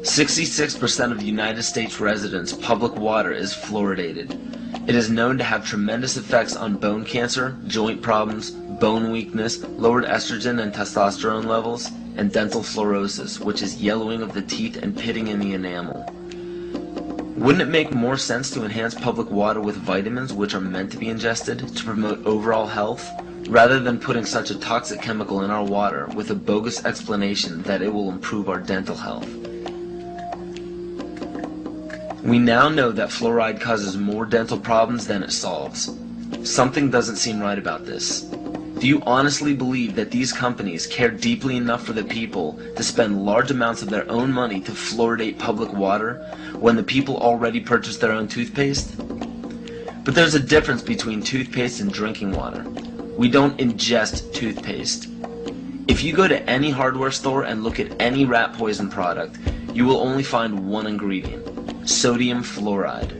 66% of United States residents' public water is fluoridated. It is known to have tremendous effects on bone cancer, joint problems, bone weakness, lowered estrogen and testosterone levels, and dental fluorosis, which is yellowing of the teeth and pitting in the enamel. Wouldn't it make more sense to enhance public water with vitamins which are meant to be ingested to promote overall health, rather than putting such a toxic chemical in our water with a bogus explanation that it will improve our dental health? We now know that fluoride causes more dental problems than it solves. Something doesn't seem right about this. Do you honestly believe that these companies care deeply enough for the people to spend large amounts of their own money to fluoridate public water when the people already purchase their own toothpaste? But there's a difference between toothpaste and drinking water. We don't ingest toothpaste. If you go to any hardware store and look at any rat poison product, you will only find one ingredient: sodium fluoride.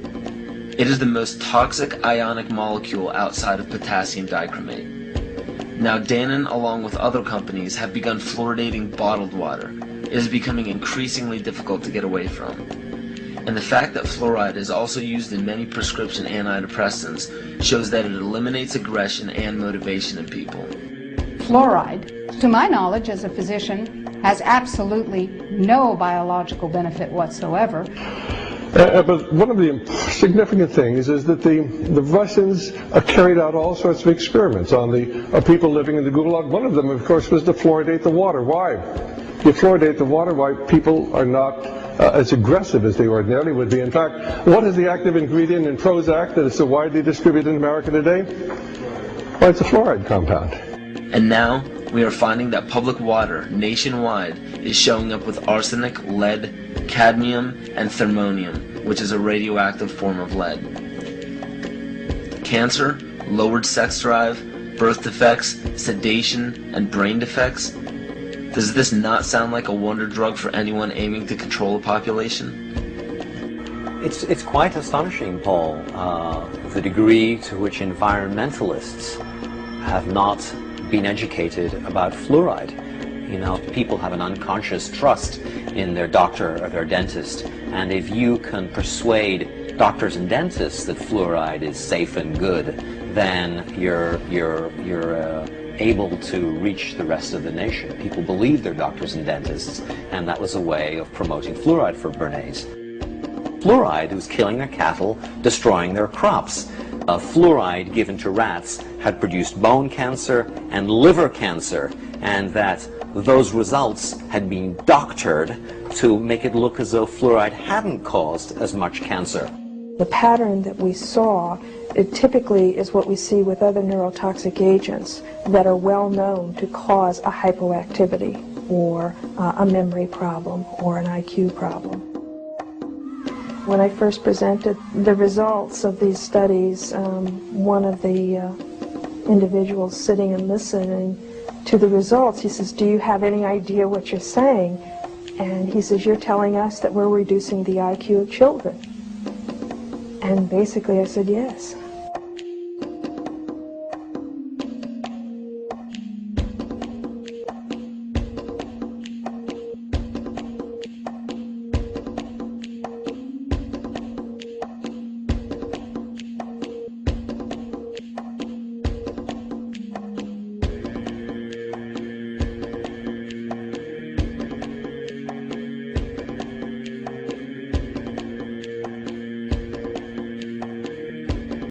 It is the most toxic ionic molecule outside of potassium dichromate. Now Dannon, along with other companies, have begun fluoridating bottled water. It is becoming increasingly difficult to get away from. And the fact that fluoride is also used in many prescription antidepressants shows that it eliminates aggression and motivation in people. Fluoride, to my knowledge as a physician, has absolutely no biological benefit whatsoever. But one of the significant things is that the Russians carried out all sorts of experiments on the people living in the Gulag. One of them, of course, was to fluoridate the water. Why? You fluoridate the water, why people are not as aggressive as they ordinarily would be. In fact, what is the active ingredient in Prozac that is so widely distributed in America today? Well, it's a fluoride compound. And now, we are finding that public water nationwide is showing up with arsenic, lead, cadmium, and thermonium, which is a radioactive form of lead. Cancer, lowered sex drive, birth defects, sedation, and brain defects. Does this not sound like a wonder drug for anyone aiming to control a population? It's quite astonishing, Paul, the degree to which environmentalists have not been educated about fluoride. You know, people have an unconscious trust in their doctor or their dentist, and if you can persuade doctors and dentists that fluoride is safe and good, then you're able to reach the rest of the nation. People believe their doctors and dentists, and that was a way of promoting fluoride for Bernays. Fluoride was killing their cattle, destroying their crops. Fluoride given to rats had produced bone cancer and liver cancer, and that those results had been doctored to make it look as though fluoride hadn't caused as much cancer. The pattern that we saw, it typically is what we see with other neurotoxic agents that are well known to cause a hypoactivity or a memory problem or an IQ problem. When I first presented the results of these studies, one of the individuals sitting and listening to the results, he says, "Do you have any idea what you're saying?" And he says, "You're telling us that we're reducing the IQ of children." And basically I said, yes.